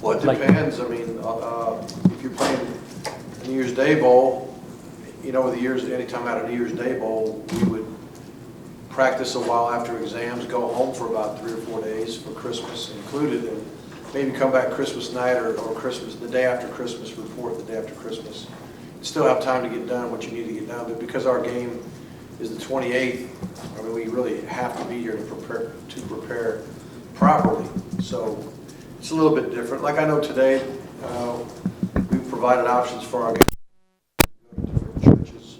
Well, it depends. I mean, if you're playing New Year's Day Bowl, you know, with the years, anytime out of New Year's Day Bowl, we would practice a while after exams, go home for about 3 or 4 days for Christmas included, and maybe come back Christmas night or Christmas, the day after Christmas, report the day after Christmas. Still have time to get done what you need to get done, but because our game is the 28th, I mean, we really have to be here to prepare properly. So it's a little bit different. Like I know today, we've provided options for our different churches.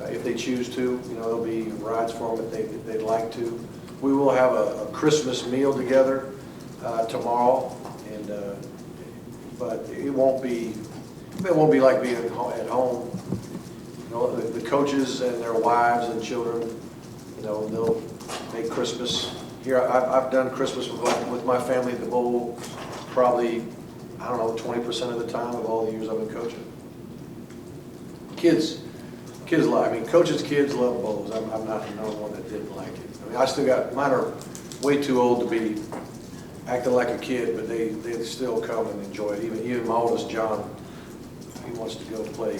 If they choose to, you know, there'll be rides for them if they'd like to. We will have a Christmas meal together tomorrow, and but it won't be like being at home. You know, the coaches and their wives and children, you know, they'll make Christmas here. I've done Christmas with my family at the bowl probably, I don't know, 20% of the time of all the years I've been coaching. Kids love. I mean, coaches' kids love bowls. I'm not the only one that didn't like it. I mean, I still got mine are way too old to be acting like a kid, but they still come and enjoy it. Even my oldest John, he wants to go play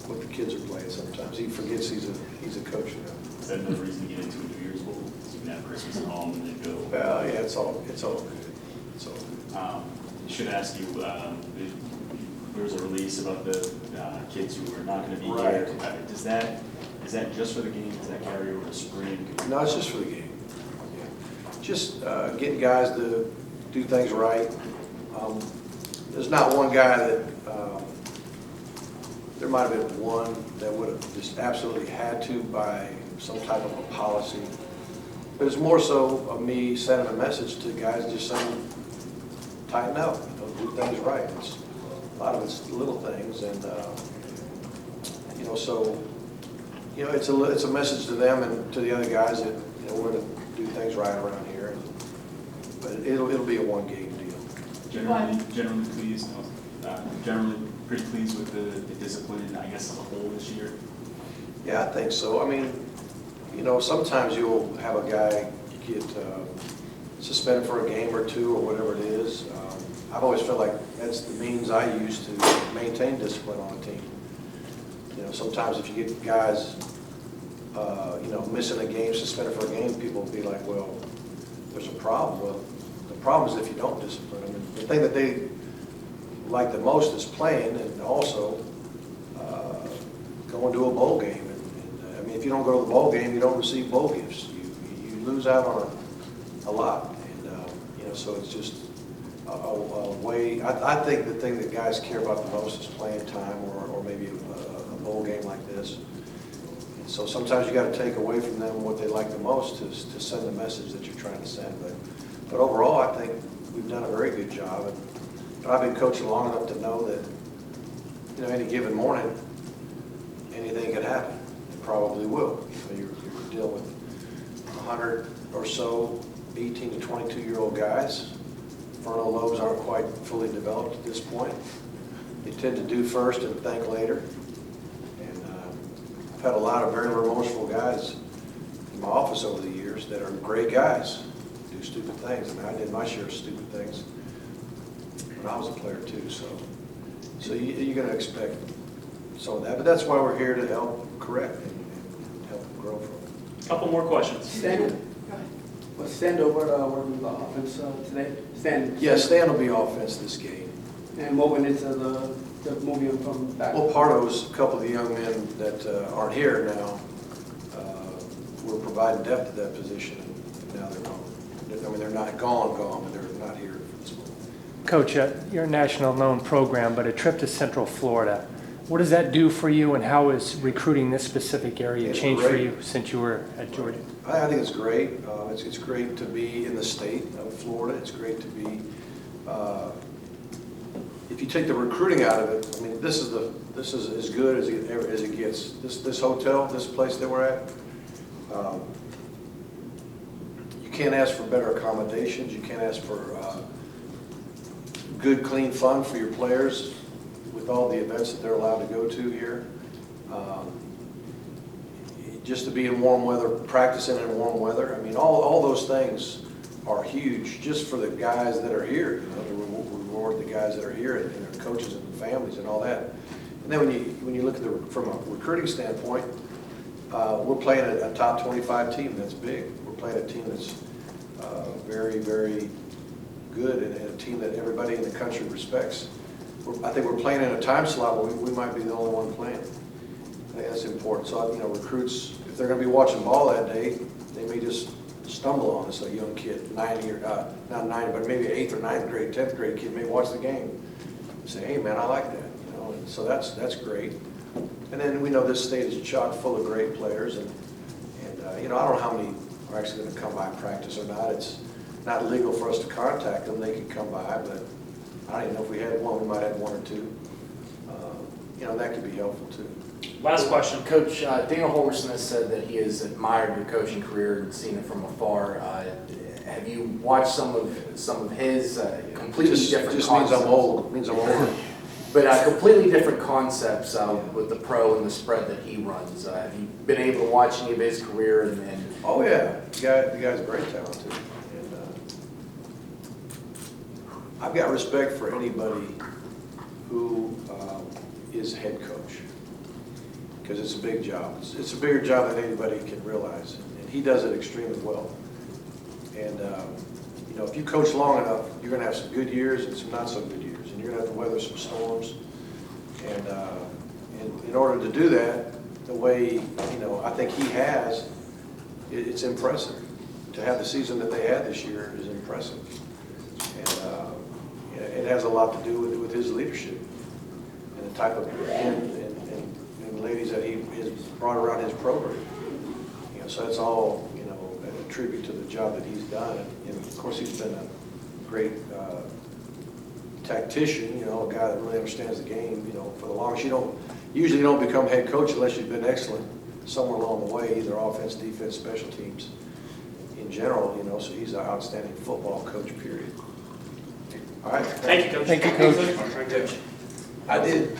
what the kids are playing. Sometimes he forgets he's a coach now. Is that another reason to get into a New Year's Bowl? So you can have Christmas at home and then go. Well, yeah, it's all good. It's all good. I should ask you. There was a release about the kids who are not going to be Right. here. Is that just for the game? Does that carry over to spring? No, it's just for the game. Yeah. Just getting guys to do things right. There's not one guy that, there might have been one that would have just absolutely had to by some type of a policy. But it's more so of me sending a message to guys just saying, tighten up, you know, do things right. A lot of it's little things, and you know, so you know, it's a message to them and to the other guys that, you know, we're going to do things right around here. But it'll be a one-game deal. Generally pretty pleased with the discipline, I guess, as a whole this year. Yeah, I think so. I mean, you know, sometimes you'll have a guy get suspended for a game or two or whatever it is. I've always felt like that's the means I use to maintain discipline on a team. You know, sometimes if you get guys, you know, missing a game, suspended for a game, people will be like, well, there's a problem. Well, the problem is if you don't discipline them. And the thing that they like the most is playing, and also going to a bowl game. And I mean, if you don't go to the bowl game, you don't receive bowl gifts. You lose out on a lot. And you know, so it's just a way. I think the thing that guys care about the most is playing time, or maybe a bowl game like this. And so sometimes you got to take away from them what they like the most to send the message that you're trying to send. But overall, I think we've done a very good job. But I've been coaching long enough to know that, you know, any given morning, anything can happen. It probably will. You know, you're dealing with 100 or so 18 to 22-year-old guys. Frontal lobes aren't quite fully developed at this point. They tend to do first and think later. And I've had a lot of very remorseful guys in my office over the years that are great guys, do stupid things. I mean, I did my share of stupid things when I was a player too. So you're going to expect some of that. But that's why we're here, to help correct and help them grow from it. Couple more questions. Was Sandover working the offense today? Stan will be offense this game. And moving into the moving from back. Well, Pardo's, a couple of the young men that aren't here now, we're providing depth at that position. And now they're gone. I mean, they're not gone, but they're not here for this moment. Coach, you're a national known program, but a trip to Central Florida, what does that do for you, and how has recruiting this specific area changed for you since you were at Georgia? I think it's great. It's great to be in the state of Florida. It's great to be, if you take the recruiting out of it, I mean, this is as good as it gets. This hotel, this place that we're at, you can't ask for better accommodations. You can't ask for good, clean fun for your players with all the events that they're allowed to go to here. Just to be in warm weather, practicing in warm weather. I mean, all those things are huge, just for the guys that are here, you know, to reward the guys that are here and their coaches and families and all that. And then when you look at from a recruiting standpoint, we're playing a top 25 team. That's big. We're playing a team that's very, very good and a team that everybody in the country respects. I think we're playing in a time slot where we might be the only one playing. I think that's important. So, you know, recruits, if they're going to be watching ball that day, they may just stumble on us, a young kid, 90 or not 90, but maybe 8th or 9th grade, 10th grade kid may watch the game and say, hey man, I like that, you know, and so that's great. And then we know this state is chock full of great players, and you know, I don't know how many are actually going to come by practice or not. It's not legal for us to contact them. They could come by, but I don't even know if we had one. We might have one or two. You know, that could be helpful too. Last question. Coach, Daniel Holgersmith said that he has admired your coaching career and seen it from afar. Have you watched some of his completely different just concepts? means I'm old. Means I'm older. But completely different concepts with the pro and the spread that he runs. Have you been able to watch any of his career? And Oh yeah, the guy's very talented. And I've got respect for anybody who is head coach, because it's a big job. It's a bigger job than anybody can realize, and he does it extremely well. And you know, if you coach long enough, you're going to have some good years and some not so good years, and you're going to have to weather some storms. And in order to do that, the way, you know, I think he has, it's impressive. To have the season that they had this year is impressive, and it has a lot to do with his leadership and the type of men and ladies that he has brought around his program. You know, so it's all, you know, a tribute to the job that he's done. And of course, he's been a great tactician. You know, a guy that really understands the game. You know, for the longest, you don't become head coach unless you've been excellent somewhere along the way, either offense, defense, special teams in general. You know, so he's an outstanding football coach. Period. All right. Thank you, Coach. Thank you, Coach. All right, Coach. I did.